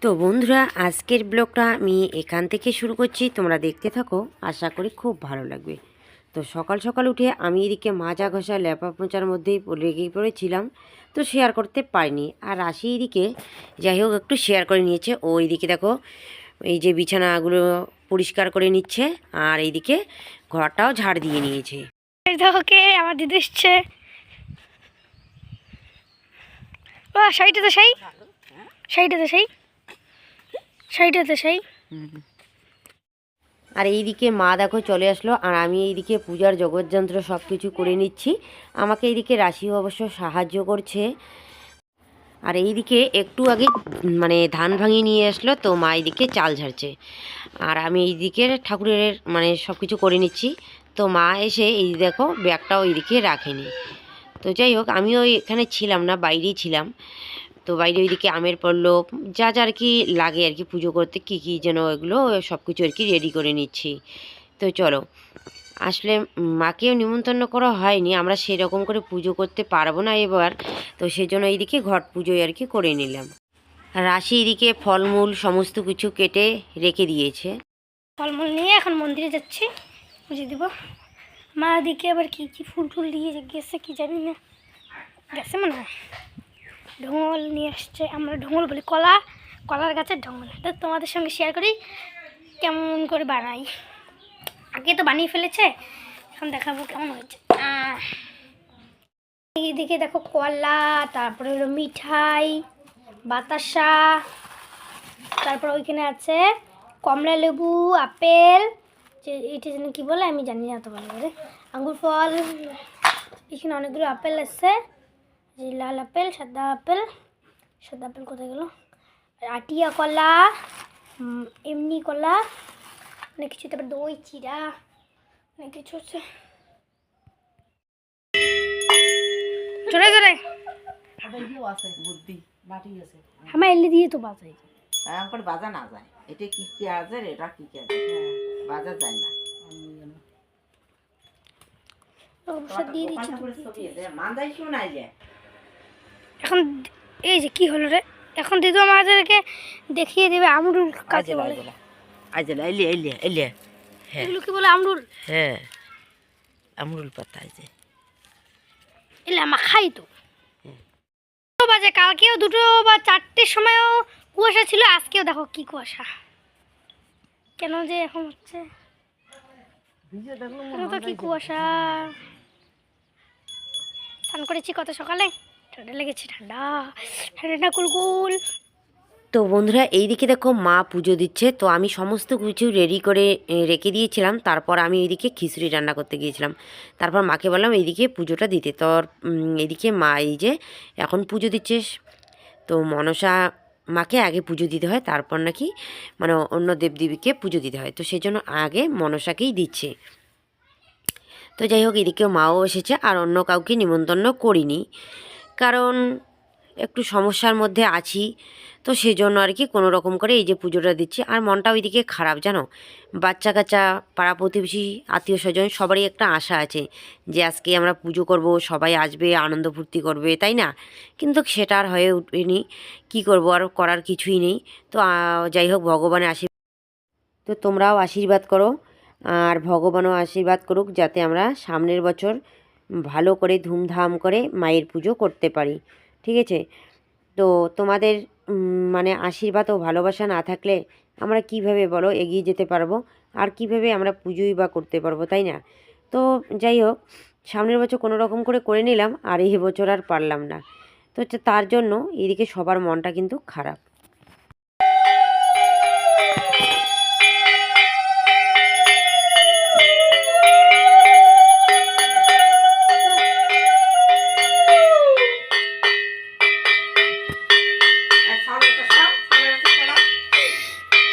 তো বন্ধুরা, আজকের ব্লগটা আমি এখান থেকে শুরু করছি, তোমরা দেখতে থাকো, আশা করি খুব ভালো লাগবে। তো সকাল সকাল উঠে আমি এদিকে মাজা ঘষা লেপা পোঁচার মধ্যেই লেগেই পড়েছিলাম, তো শেয়ার করতে পারিনি। আর রাশি এদিকে যাই হোক একটু শেয়ার করে নিয়েছে। ও এইদিকে দেখো এই যে বিছানাগুলো পরিষ্কার করে নিচ্ছে, আর এইদিকে ঘরটাও ঝাড় দিয়ে নিয়েছে। ওকে আমার দিদি এসছে। শাড়িটাতে সেই শাড়িটাতে সেই শাড়িটাতে সেই আর এইদিকে মা দেখো চলে আসলো, আর আমি এইদিকে পূজার জগৎযন্ত্র সব কিছু করে নিচ্ছি। আমাকে এইদিকে রাশিও অবশ্য সাহায্য করছে। আর এইদিকে একটু আগে মানে ধান ভাঙিয়ে নিয়ে আসলো, তো মা এইদিকে চাল ঝাড়ছে, আর আমি এইদিকে ঠাকুরের মানে সব কিছু করে নিচ্ছি। তো মা এসে এই দেখো ব্যাগটাও এইদিকে রাখেনি। তো যাই হোক, আমিও এখানে ছিলাম না, বাইরেই ছিলাম। তো বাইরে ওইদিকে আমের পল্লব যা যা আর কি লাগে আর কি পুজো করতে, কী কী যেন এগুলো সব কিছু আর কি রেডি করে নিচ্ছি। তো চলো, আসলে মাকেও নিমন্ত্রণ করা হয়নি, আমরা সেরকম করে পুজো করতে পারবো না এবার, তো সেজন্য এইদিকে ঘট পুজোই আর কি করে নিলাম। আর রাশি এদিকে ফলমূল সমস্ত কিছু কেটে রেখে দিয়েছে। ফলমূল নিয়ে এখন মন্দিরে যাচ্ছি, পুজো দিব। মা দিকে আবার কি কি ফুল টুল দিয়ে গেছে কি জানি না, গেছে মনে হয়। ঢোল নিয়ে আসছে, আমরা ঢোল বলি কলার গাছের ঢোল। তো তোমাদের সঙ্গে শেয়ার করি কেমন করে বানাই। আগে তো বানিয়ে ফেলেছে, এখন দেখাবো কেমন হয়েছে। এইদিকে দেখো কলা, তারপরে হলো মিঠাই, বাতাসা, তারপর ওইখানে আছে কমলা লেবু, আপেল, যে এটা যেন কী বলে আমি জানি না তো ভালো করে, আঙ্গুর ফল। এখানে অনেকগুলো আপেল আছে, যে লাল আপেল, সাদা আপেল কোথায় গেল, আটিয়া কলা, এমনি কলা, অনেক কিছু, তারপর দই চিরা, অনেক কিছু আছে। জোরে জোরে আমার এলি দিয়ে তো বাজাই বাজা না যায়, এটা কি কি আছে, এটা কি কি আছে, বাজা যায় না। দিয়ে দিচ্ছি। এখন এই যে কি হলো রে, এখন দিদি আমাদেরকে দেখিয়ে দেবে আমরুল কাকে বলে। হ্যাঁ, এগুলো কি বলে? আমরুল। হ্যাঁ, আমরুল পাতা আছে। এলে আমরা খাই তো। বাজে কালকেও 2টো বা 4টের সময়ও কুয়াশা ছিল, আজকেও দেখো কি কুয়াশা, কেন যে এখন হচ্ছে তো কি কুয়াশা। স্নান করেছি কত সকালে, ঠান্ডা লেগেছে, ঠান্ডা ঠান্ডা কুলকুল। তো বন্ধুরা, এইদিকে দেখো মা পুজো দিচ্ছে, তো আমি সমস্ত কিছু রেডি করে রেখে দিয়েছিলাম। তারপর আমি এইদিকে খিচুড়ি রান্না করতে গিয়েছিলাম। তারপর মাকে বললাম এইদিকে পুজোটা দিতে। তো এইদিকে মা এই যে এখন পুজো দিচ্ছে। তো মনসা মাকে আগে পুজো দিতে হয়, তারপর নাকি মানে অন্য দেবদেবীকে পুজো দিতে হয়, তো সেজন্য আগে মনসাকেই দিচ্ছে। তো যাই হোক, এদিকেও মাও এসেছে, আর অন্য কাউকে নিমন্ত্রণ করিনি, কারণ একটু সমস্যার মধ্যে আছি। তো সেজন্য আর কি কোনো রকম করে এই যে পুজোটা দিচ্ছি। আর মনটাও এদিকে খারাপ জানো, বাচ্চা কাচ্চা, পাড়া প্রতিবেশী, আত্মীয় স্বজন সবারই একটা আশা আছে যে আজকে আমরা পুজো করব, সবাই আসবে, আনন্দ ফুর্তি করবে, তাই না? কিন্তু সেটা আর হয়ে উঠেনি, কী করবো, আর করার কিছুই নেই। তো যাই হোক, ভগবানের আশীর্বাদ, তো তোমরাও আশীর্বাদ করো, আর ভগবানও আশীর্বাদ করুক যাতে আমরা সামনের বছর ভালো করে ধুমধাম করে মায়ের পুজো করতে পারি, ঠিক আছে? তো তোমাদের মানে আশীর্বাদ ও ভালোবাসা না থাকলে আমরা কিভাবে বলো এগিয়ে যেতে পারবো, আর কিভাবে আমরা পুজোই বা করতে পারবো, তাই না? তো যাই হোক, সামনের বছর কোনো রকম করে নিলাম, আর এই বছর আর পারলাম না। তো তার জন্য এদিকে সবার মনটা কিন্তু খারাপ।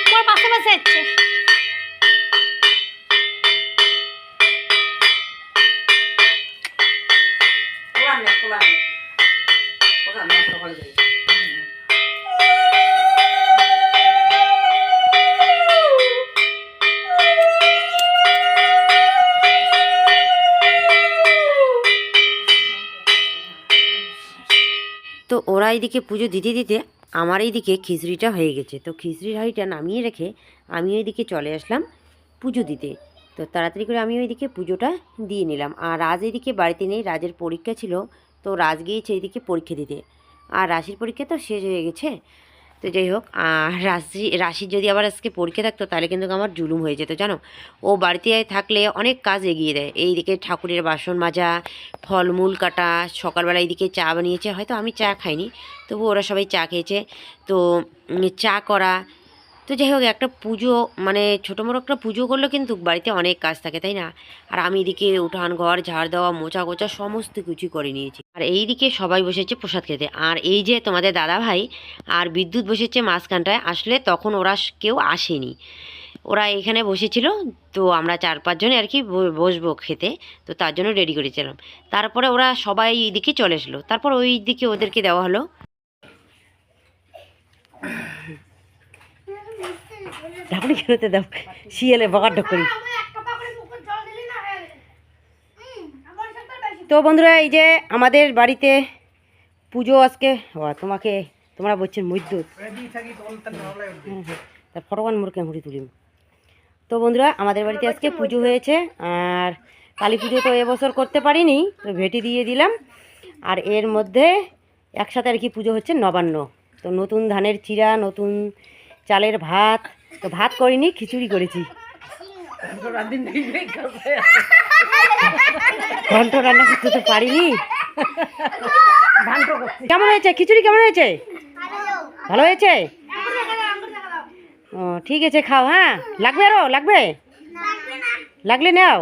তোমার পাশে পাশে যাচ্ছে। তো ওরা এদিকে পুজো দিতে দিতে আমার এইদিকে খিচুড়িটা হয়ে গেছে, তো খিচুড়ির হাঁড়িটা নামিয়ে রেখে আমি ওইদিকে চলে আসলাম পুজো দিতে। তো তাড়াতাড়ি করে আমি ওইদিকে পুজোটা দিয়ে নিলাম। আর রাজ এইদিকে বাড়িতে নেই, রাজের পরীক্ষা ছিল, তো রাজ গিয়েছে এইদিকে পরীক্ষা দিতে। আর রাশির পরীক্ষা তো শেষ হয়ে গেছে। তো যাই হোক, রাশির যদি আবার আজকে পরীক্ষা থাকতো তাহলে কিন্তু আমার জুলুম হয়ে যেত জানো। ও বাড়িতে থাকলে অনেক কাজ এগিয়ে দেয়, এইদিকে ঠাকুরের বাসন মাজা, ফলমূল কাটা, সকালবেলা এইদিকে চা বানিয়েছে, হয়তো আমি চা খাইনি, তবু ওরা সবাই চা খেয়েছে। তো চা করা, তো যাই হোক একটা পুজো মানে ছোটো মোটো একটা পুজো করলে কিন্তু বাড়িতে অনেক কাজ থাকে, তাই না? আর আমি এদিকে উঠান ঘর ঝাড় দেওয়া মোছা গোছা সমস্ত কিছু করে নিয়েছি। আর এইদিকে সবাই বসেছে প্রসাদ খেতে। আর এই যে তোমাদের দাদা ভাই আর বিদ্যুৎ বসেছে মাঝখানটায়, আসলে তখন ওরা কেউ আসেনি, ওরা এখানে বসেছিল। তো আমরা 4-5 জনে আর কি বসবো খেতে, তো তার জন্য রেডি করেছিলাম। তারপরে ওরা সবাই এইদিকে চলে এসলো, তারপর ওই দিকে ওদেরকে দেওয়া হলো। ঢাকুনি খেলতে দাও, শিয়ালে বকার ঢকরি। তো বন্ধুরা, এই যে আমাদের বাড়িতে পুজো আজকে, তোমাকে তোমরা বলছেন মৈদ্যুৎ, তার ফটোগান মোড়কে মুড়ি তুলিম। তো বন্ধুরা, আমাদের বাড়িতে আজকে পুজো হয়েছে। আর কালী পুজো তো এবছর করতে পারিনি, তো ভেটি দিয়ে দিলাম। আর এর মধ্যে একসাথে আর কি পুজো হচ্ছে নবান্ন। তো নতুন ধানের চিরা, নতুন চালের ভাত, তো ভাত করিনি, খিচুড়ি করেছি। ঘন্ট রান্না করতে তো পারিনি। কেমন হয়েছে খিচুড়ি, কেমন হয়েছে? ভালো হয়েছে? ও ঠিক আছে, খাও। হ্যাঁ, লাগবে আরো? লাগবে? লাগলে নাও।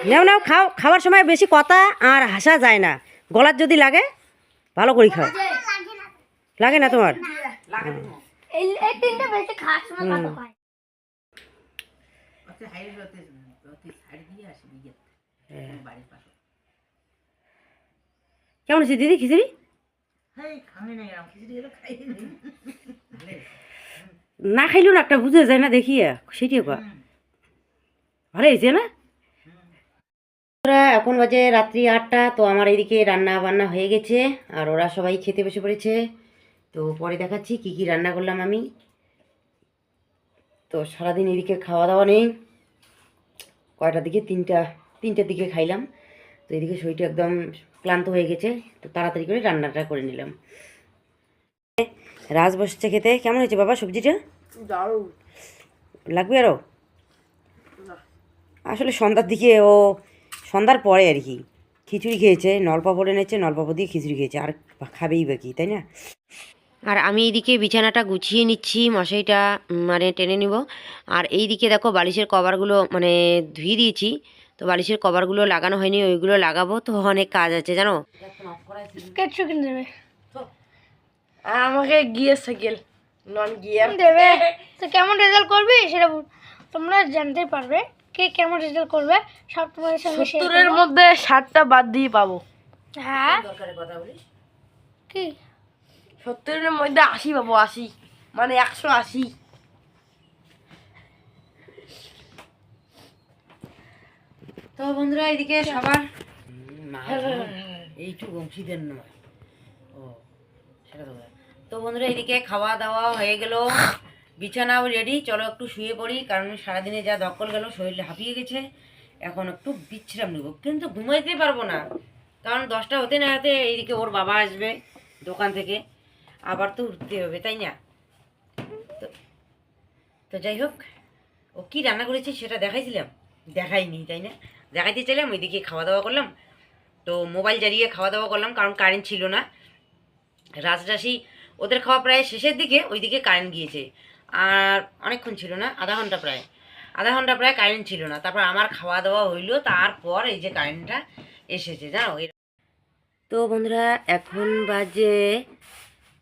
নাও নাও, খাও। খাওয়ার সময় বেশি কথা আর হাসা যায় না, গলার যদি লাগে ভালো করে খাও। লাগে না তোমার? কেমন আছে দিদি খিচুড়ি? না খাইলেও না, একটা বুঝে যায় না দেখিয়া, সেটিও কয়া ভালো হয়েছে না? এখন বাজে রাত্রি 8টা। তো আমার এইদিকে রান্না বান্না হয়ে গেছে, আর ওরা সবাই খেতে বসে পড়েছে। তো পরে দেখাচ্ছি কি কি রান্না করলাম আমি। তো সারাদিন এদিকে খাওয়া দাওয়া নেই, কয়টার দিকে, তিনটার দিকে খাইলাম। তো এদিকে শরীরটা একদম ক্লান্ত হয়ে গেছে, তো তাড়াতাড়ি করে রান্নাটা করে নিলাম। রাজ বসছে খেতে। কেমন হয়েছে বাবা সবজিটা? লাগবে আরও? আসলে সন্ধ্যার দিকে, ও সন্ধ্যার পরে আর কি খিচুড়ি খেয়েছে, নলপাপড় এনেছে, নলপাপড় দিয়ে খিচুড়ি খেয়েছে, আর খাবেই বা কি, তাই না? আর আমি এইদিকে বিছানাটা গুছিয়ে নিচ্ছি, মশারিটা মানে টেনে নিব। আর এই দিকে দেখো বালিশের কভারগুলো মানে ধুয়ে দিয়েছি, তো বালিশের কভারগুলো লাগানো হয়নি, ওইগুলো লাগাবো। তো অনেক কাজ আছে জানো। আমাকে গিয়ার সাইকেল নন গিয়ার দেবে। তো কেমন রেজাল্ট করবে সেটা তোমরা জানতে পারবে, কে কেমন রেজাল্ট করবে সব তোমাদের সঙ্গে শেয়ার 70-এর মধ্যে 60টা বাদ দিয়ে পাবো। হ্যাঁ, দরকারের কথা বলিস কি 70-এর মধ্যে 80 পাবো, 80 মানে 180। তো বন্ধুরা, এদিকে সবার এইটুকু অংশীদের নয়, ও সেটা তো। তো বন্ধুরা, এদিকে খাওয়া দাওয়া হয়ে গেল, বিছানাও রেডি, চলো একটু শুয়ে পড়ি, কারণ সারাদিনে যা ধকল গেল, শরীরে হাঁপিয়ে গেছে। এখন একটু বিশ্রাম নেব, কিন্তু ঘুমাইতে পারবো না, কারণ 10টা হতে না হতে এইদিকে ওর বাবা আসবে দোকান থেকে, আবার তো উঠতে হবে, তাই না? তো যাই হোক, ও কী রান্না করেছে সেটা দেখাইছিলাম? দেখাইনি, তাই না? দেখাইতে চাইলাম, ওইদিকে খাওয়া দাওয়া করলাম। তো মোবাইল জ্বালিয়ে খাওয়া দাওয়া করলাম, কারণ কারেন্ট ছিল না। রাজরাশি ওদের খাওয়া প্রায় শেষের দিকে, ওইদিকে কারেন্ট গিয়েছে। আর অনেকক্ষণ ছিল না, আধা ঘন্টা প্রায় কারেন্ট ছিল না। তারপর আমার খাওয়া দাওয়া হইলো, তারপর এই যে কারেন্টটা এসেছে জানো। তো বন্ধুরা, এখন বাজে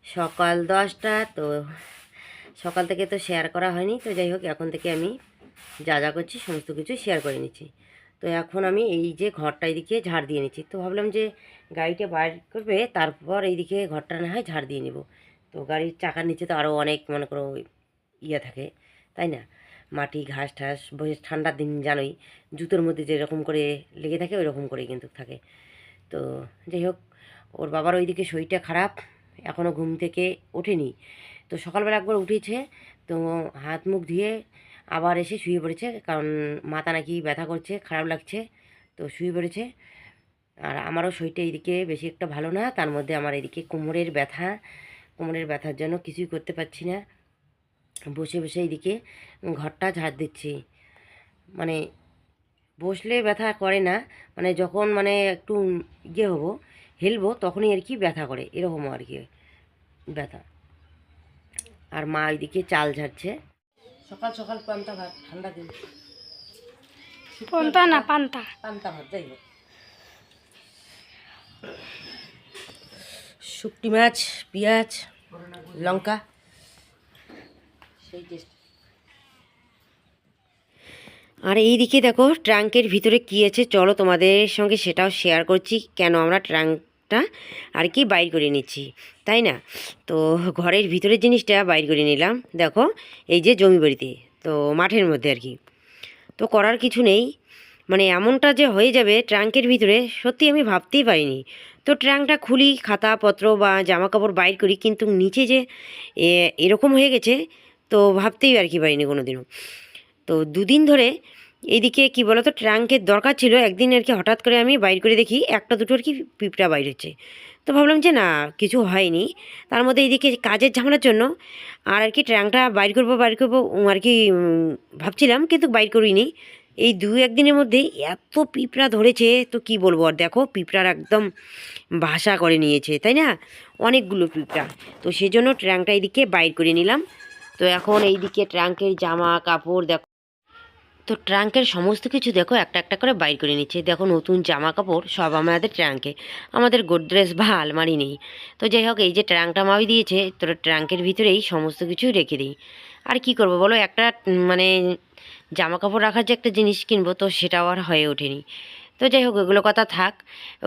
সকাল 10টা। তো সকাল থেকে তো শেয়ার করা হয়নি, তো যাই হোক এখন থেকে আমি যা যা করছি সমস্ত কিছু শেয়ার করে নিচ্ছি। তো এখন আমি এই যে ঘরটা এইদিকে ঝাড় দিয়ে নিচ্ছি, তো ভাবলাম যে গাড়িটা বাইর করবে, তারপর এইদিকে ঘরটা না হয় ঝাড় দিয়ে নেব। তো গাড়ির চাকার নিচে তো আরও অনেক মনে করো ইয়ে থাকে, তাই না? মাটি ঘাস ঠাস বসে, ঠান্ডার দিন জানোই জুতোর মধ্যে যেরকম করে লেগে থাকে ওই রকম করেই কিন্তু থাকে। তো যাই হোক, ওর বাবার ওইদিকে শরীরটা খারাপ, এখনও ঘুম থেকে ওঠেনি। তো সকালবেলা একবার উঠেছে, তো হাত মুখ ধুয়ে আবার এসে শুয়ে পড়েছে, কারণ মাথা নাকি ব্যথা করছে, খারাপ লাগছে, তো শুয়ে পড়েছে। আর আমারও শরীরটা এইদিকে বেশি একটা ভালো না, তার মধ্যে আমার এদিকে কোমরের ব্যথার জন্য কিছুই করতে পারছি না। বসে বসে এইদিকে ঘরটা ঝাড় দিচ্ছি। মানে বসলে ব্যথা করে না, মানে যখন মানে একটু হবো, হেলবো, তখনই আর কি ব্যথা করে, এরকম আর কি ব্যথা। আর মা এইদিকে চাল ঝাড়ছে। সকাল সকাল পান্তা ভাত, ঠান্ডা দিন, পান্তা না পান্তা। পান্তা ভাত, যাই হোক, শুকটি মাছ, পেঁয়াজ, লঙ্কা, সেই টেস্ট। আর এইদিকে দেখো ট্রাঙ্কের ভিতরে কী আছে, চলো তোমাদের সঙ্গে সেটাও শেয়ার করছি, কেন আমরা ট্রাঙ্কটা আর কি বাইর করে নিচ্ছি, তাই না? তো ঘরের ভিতরের জিনিসটা বাইর করে নিলাম। দেখো এই যে জমি বাড়িতে, তো মাঠের মধ্যে আর কি, তো করার কিছু নেই, মানে এমনটা যে হয়ে যাবে ট্রাঙ্কের ভিতরে, সত্যি আমি ভাবতেই পারিনি। তো ট্রাঙ্কটা খুলি, খাতাপত্র বা জামা কাপড় বাইর করি, কিন্তু নিচে যে এরকম হয়ে গেছে, তো ভাবতেই আর কি পারিনি কোনো দিনও। তো দুদিন ধরে এইদিকে কি বলতো, ট্রাঙ্কের দরকার ছিল, একদিন আর কি হঠাৎ করে আমি বাইর করে দেখি একটা দুটো আর কি পিঁপড়া বাইর হচ্ছে। তো ভাবলাম যে না, কিছু হয়নি। তার মধ্যে এইদিকে কাজের ঝামেলার জন্য আর কি ট্রাঙ্কটা বাইর করবো আর কি ভাবছিলাম, কিন্তু বাইর করিনি। এই দু একদিনের মধ্যেই এত পিঁপড়া ধরেছে, তো কি বলবো। আর দেখো পিঁপড়ার একদম বাসা করে নিয়েছে, তাই না, অনেকগুলো পিঁপড়া। তো সেজন্য ট্রাঙ্কটা এইদিকে বাইর করে নিলাম। তো এখন এইদিকে ট্রাঙ্কের জামা কাপড় দেখো, তো ট্রাঙ্কের সমস্ত কিছু দেখো একটা একটা করে বাইর করে নিচ্ছে। দেখো নতুন জামা কাপড় সব আমাদের ট্রাঙ্কে, আমাদের গোদরেজ বা আলমারি নেই। তো যাই হোক, এই যে ট্রাঙ্কটা মাই দিয়েছে, তো ট্রাঙ্কের ভিতরেই সমস্ত কিছু রেখে দিই। আর কি করব বলো, একটা মানে জামা কাপড় রাখার যে একটা জিনিস কিনবো, তো সেটাও আর হয়ে ওঠেনি। তো যাই হোক, ওগুলো কথা থাক,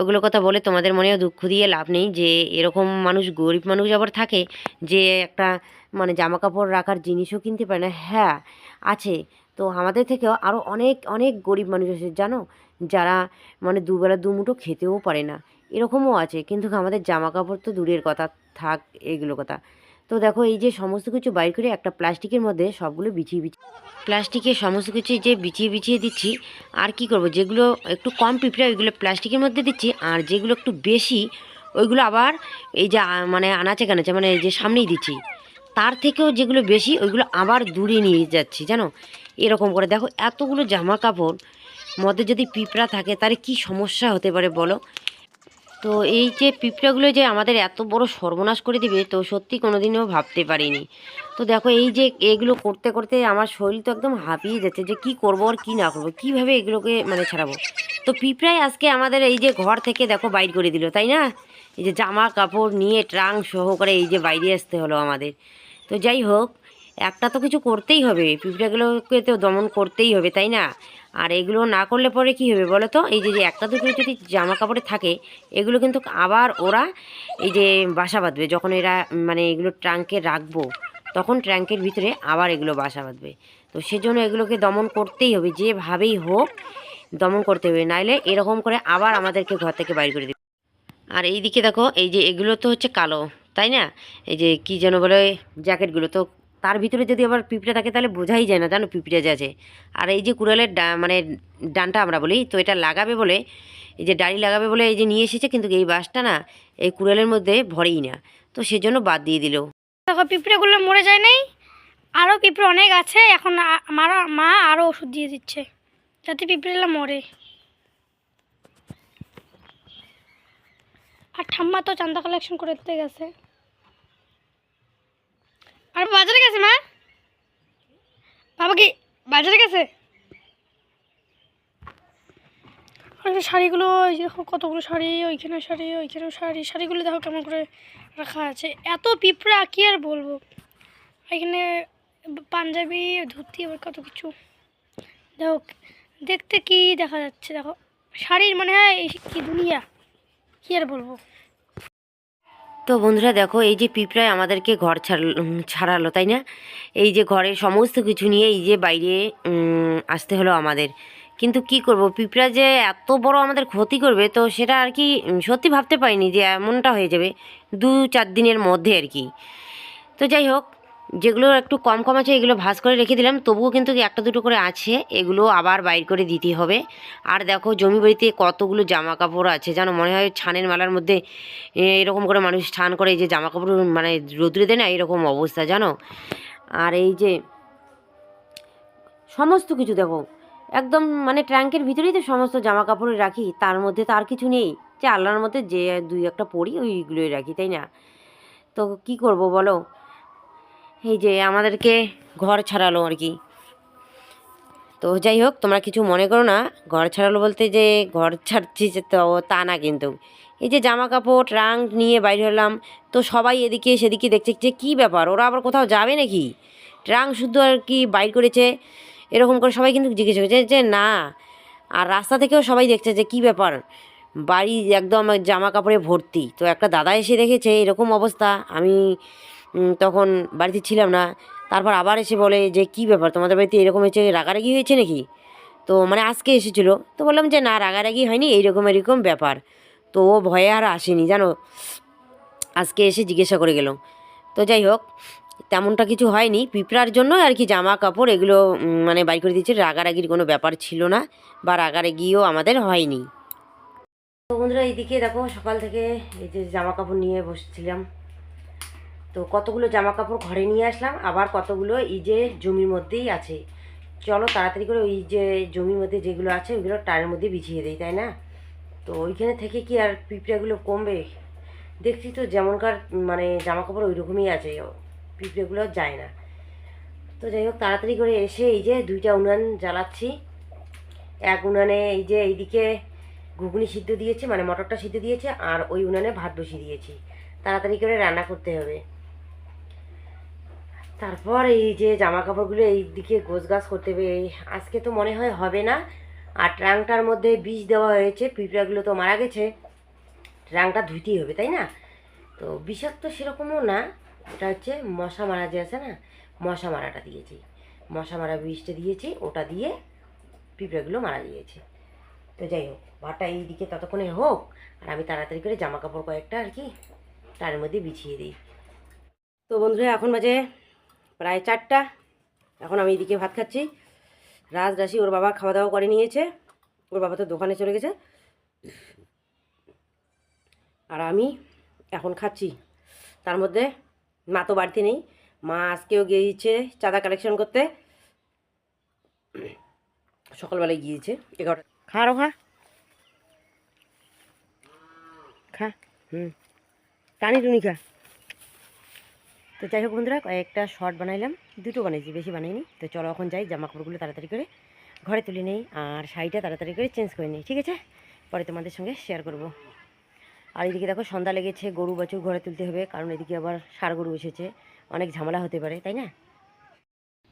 ওগুলো কথা বলে তোমাদের মনেও দুঃখ দিয়ে লাভ নেই, যে এরকম মানুষ, গরিব মানুষ আবার থাকে, যে একটা মানে জামা কাপড় রাখার জিনিসও কিনতে পারে না। হ্যাঁ আছে, তো আমাদের থেকেও আরও অনেক অনেক গরিব মানুষ আছে জানো, যারা মানে দুবেলা দুমুঠো খেতেও পারে না, এরকমও আছে। কিন্তু আমাদের জামা কাপড় তো দূরের কথা, থাক এগুলো কথা। তো দেখো এই যে সমস্ত কিছু বাইর করে একটা প্লাস্টিকের মধ্যে সবগুলো প্লাস্টিকের সমস্ত কিছু যে বিছিয়ে বিছিয়ে দিচ্ছি। আর কি করব, যেগুলো একটু কম পিঁপড়া ওইগুলো প্লাস্টিকের মধ্যে দিচ্ছি, আর যেগুলো একটু বেশি ওইগুলো আবার এই যে মানে আনাচে কানাচে, মানে এই যে সামনেই দিচ্ছি। তার থেকেও যেগুলো বেশি ওইগুলো আবার দূরে নিয়ে যাচ্ছি জানো, এরকম করে। দেখো এতগুলো জামা কাপড় মধ্যে যদি পিঁপড়া থাকে, তাহলে কি সমস্যা হতে পারে বলো। তো এই যে পিঁপড়াগুলো যে আমাদের এত বড় সর্বনাশ করে দিবে, তো সত্যি কোনোদিনও ভাবতে পারিনি। তো দেখো এই যে এগুলো করতে করতে আমার শরীর তো একদম হাঁপিয়ে যাচ্ছে, যে কি করব আর কি না করব, কিভাবে এগুলোকে মানে ছাড়াবো। তো পিঁপড়াই আজকে আমাদের এই যে ঘর থেকে দেখো বাইর করে দিল, তাই না? এই যে জামা কাপড় নিয়ে ট্রাঙ্ক সহকারে এই যে বাইরে আসতে হলো আমাদের। তো যাই হোক, একটা তো কিছু করতেই হবে, পিঁপড়াগুলোকে তো দমন করতেই হবে, তাই না? আর এগুলো না করলে পরে কি হবে বলো তো, এই যে যে একটা দুটো যদি জামা কাপড়ে থাকে, এগুলো কিন্তু আবার ওরা এই যে বাসা বাঁধবে, যখন এরা মানে এগুলো ট্রাঙ্কে রাখবো, তখন ট্রাঙ্কের ভিতরে আবার এগুলো বাসা বাঁধবে। তো সেজন্য এগুলোকে দমন করতেই হবে, যেভাবেই হোক দমন করতে হবে, নাইলে এরকম করে আবার আমাদেরকে ঘর থেকে বাইর করে দেবে। আর এই দিকে দেখো, এই যে এগুলো তো হচ্ছে কালো, তাই না? এই যে কি যেন বলে জ্যাকেটগুলো, তো তার ভিতরে যদি আবার পিঁপড়ে থাকে, তাহলে বোঝাই যায় না জানো পিঁপড়ে যে আছে। আর এই যে কুড়ালের মানে ডানটা আমরা বলি, তো এটা লাগাবে বলে, এই যে ডাড়ি লাগাবে বলে এই যে নিয়ে এসেছে, কিন্তু এই বাঁশটা না এই কুড়ালের মধ্যে ভরেই না, তো সেজন্য বাদ দিয়ে দিল। দেখো পিঁপড়েগুলো মরে যায় নাই, আরও পিঁপড়ে অনেক আছে। এখন আমার মা আরও ওষুধ দিয়ে দিচ্ছে যাতে পিঁপড়েগুলো মরে। আর ঠাম্মা তো চান্দা কালেকশন করতে গেছে। আর বাজারে গেছে মা, বাবা কি বাজারে গেছে? আর শাড়িগুলো, ওই দেখো কতগুলো শাড়ি, ওইখানে শাড়ি, ওইখানেও শাড়ি, শাড়িগুলো দেখো কেমন করে রাখা আছে। এত পিঁপড়া কি আর বলবো। এখানে পাঞ্জাবি, ধুতি, আবার কত কিছু। দেখো দেখতে কি দেখা যাচ্ছে, দেখো শাড়ির মনে হয় কি দুনিয়া, কি আর বলবো। তো বন্ধুরা দেখো, এই যে পিঁপড়ায় আমাদেরকে ঘর ছাড়ালো, তাই না? এই যে ঘরের সমস্ত কিছু নিয়ে এই যে বাইরে আসতে হলো আমাদের, কিন্তু কি করব, পিঁপড়া যে এত বড় আমাদের ক্ষতি করবে তো সেটা আর কি সত্যি ভাবতে পারিনি যে এমনটা হয়ে যাবে 2-4 দিনের মধ্যে আর কি। তো যাই হোক, যেগুলো একটু কম কম আছে এগুলো ভাঁজ করে রেখে দিলাম, তবুও কিন্তু একটা দুটো করে আছে, এগুলো আবার বাইর করে দিতে হবে। আর দেখো জমি বাড়িতে কতগুলো জামা কাপড় আছে জানো, মনে হয় ছানের মেলার মধ্যে এরকম করে মানুষ ছান করে, এই যে জামা কাপড় মানে রোদ্রে দেয় না, এরকম অবস্থা জানো। আর এই যে সমস্ত কিছু দেখো একদম মানে ট্যাঙ্কের ভিতরেই তো সমস্ত জামা কাপড় রাখি, তার মধ্যে তো আর কিছু নেই, যে আল্লাহর মধ্যে যে 2-1টা পরি ওইগুলোই রাখি, তাই না? তো কি করব বলো, এই যে আমাদেরকে ঘর ছাড়ালো আর কি। তো যাই হোক, তোমরা কিছু মনে করো না, ঘর ছাড়ালো বলতে যে ঘর ছাড়ছি যে তো তা না, কিন্তু এই যে জামা কাপড় ট্রাঙ্ক নিয়ে বাইরে হলাম, তো সবাই এদিকে সেদিকে দেখছে যে কী ব্যাপার, ওরা আবার কোথাও যাবে নাকি, ট্রাঙ্ক শুদ্ধ আর কি বাইর করেছে, এরকম করে সবাই কিন্তু জিজ্ঞেস করছে যে না। আর রাস্তা থেকেও সবাই দেখছে যে কী ব্যাপার, বাড়ি একদম জামা কাপড়ে ভর্তি। তো একটা দাদা এসে দেখেছে এরকম অবস্থা, আমি তখন বাড়িতে ছিলাম না, তারপর আবার এসে বলে যে কী ব্যাপার তোমাদের বাড়িতে এরকম হয়েছে, রাগারাগি হয়েছে নাকি? তো মানে আজকে এসেছিলো, তো বললাম যে না রাগারাগি হয়নি, এইরকম এরকম ব্যাপার। তো ও ভয়ে আর আসেনি জানো, আজকে এসে জিজ্ঞাসা করে গেল। তো যাই হোক, তেমনটা কিছু হয়নি, পিঁপড়ার জন্য আর কি জামা কাপড় এগুলো মানে বাড়ি করে দিচ্ছে, রাগারাগির কোনো ব্যাপার ছিল না, বা রাগারাগিও আমাদের হয়নি। তো বন্ধুরা এইদিকে দেখো সকাল থেকে এই যে জামা কাপড় নিয়ে বসেছিলাম, তো কতগুলো জামা কাপড় ঘরে নিয়ে আসলাম, আবার কতগুলো এই যে জমির মধ্যেই আছে। চলো তাড়াতাড়ি করে ওই যে জমির মধ্যে যেগুলো আছে ওইগুলো টায়ের মধ্যে বিছিয়ে দিই, তাই না? তো ওইখানে থেকে কি আর পিঁপড়েগুলো কমবে? দেখছি তো যেমনকার মানে জামা কাপড় ওই রকমই আছে, পিঁপড়েগুলো যায় না। তো যাই হোক, তাড়াতাড়ি করে এসে এই যে 2টা উনান জ্বালাচ্ছি। এক উনানে এই যে এইদিকে ঘুগনি সিদ্ধ দিয়েছি, মানে মটরটা সিদ্ধ দিয়েছি, আর ওই উনানে ভাত বসিয়ে দিয়েছি, তাড়াতাড়ি করে রান্না করতে হবে। তারপর এই যে জামা কাপড়গুলো এই দিকে গোছগাছ করতে হবে, আজকে তো মনে হয় হবে না। আর ট্রাঙ্কটার মধ্যে বিষ দেওয়া হয়েছে, পিঁপড়াগুলো তো মারা গেছে, ট্রাঙ্কটা ধুইতেই হবে, তাই না? তো বিষাক্ত সেরকমও না, এটা হচ্ছে মশা মারা যে আছে না, মশা মারাটা দিয়েছি, মশা মারা বিষটা দিয়েছি, ওটা দিয়ে পিঁপড়াগুলো মারা দিয়েছে। তো যাই হোক, ভাতটা এই দিকে ততক্ষণে হোক, আর আমি তাড়াতাড়ি করে জামা কাপড় কয়েকটা আর কি তার মধ্যে বিছিয়ে দিই। তো বন্ধুরা এখন বাজে প্রায় 4টা, এখন আমি এইদিকে ভাত খাচ্ছি। রাশি ওর বাবা খাওয়া দাওয়া করে নিয়েছে, ওর বাবা তো দোকানে চলে গেছে, আর আমি এখন খাচ্ছি। তার মধ্যে মা তো বাড়িতে নেই, মা আজকেও গিয়েছে চাঁদা কালেকশন করতে, সকালবেলায় গিয়েছে 11টা। খা আরো খা খা, টানি টুনি খা। তো যাই হোক বন্ধুরা, কয়েকটা শর্ট বানাইলাম, 2টো বানাইছি, বেশি বানাইনি। তো চলো এখন যাই, জামা কাপড়গুলো তাড়াতাড়ি করে ঘরে তুলে নেই, আর শাড়িটা তাড়াতাড়ি করে চেঞ্জ করে নিই, ঠিক আছে? পরে তোমাদের সঙ্গে শেয়ার করব। আর এদিকে দেখো সন্ধ্যা লেগেছে, গরু বাছুর ঘরে তুলতে হবে, কারণ এদিকে আবার ষাঁড় গরু এসেছে, অনেক ঝামেলা হতে পারে, তাই না?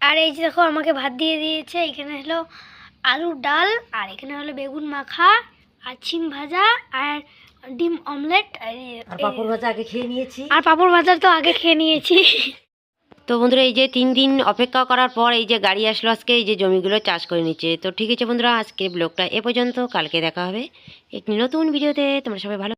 আর এই যে দেখো আমাকে ভাত দিয়ে দিয়েছে, এখানে হলো আলুর ডাল, আর এখানে হলো বেগুন মাখা, আর শিম ভাজা, আর ডিম অমলেট, আর পাঁপড় ভাজা আগে খেয়ে নিয়েছি, আর পাঁপড় ভাজা তো আগে খেয়ে নিয়েছি। তো বন্ধুরা এই যে 3 দিন অপেক্ষা করার পর এই যে গাড়ি আসলো আজকে, এই যে জমিগুলো চাষ করে নিচ্ছে। তো ঠিক আছে বন্ধুরা, আজকে ব্লগটা এ পর্যন্ত, কালকে দেখা হবে একটি নতুন ভিডিওতে। তোমরা সবাই ভালো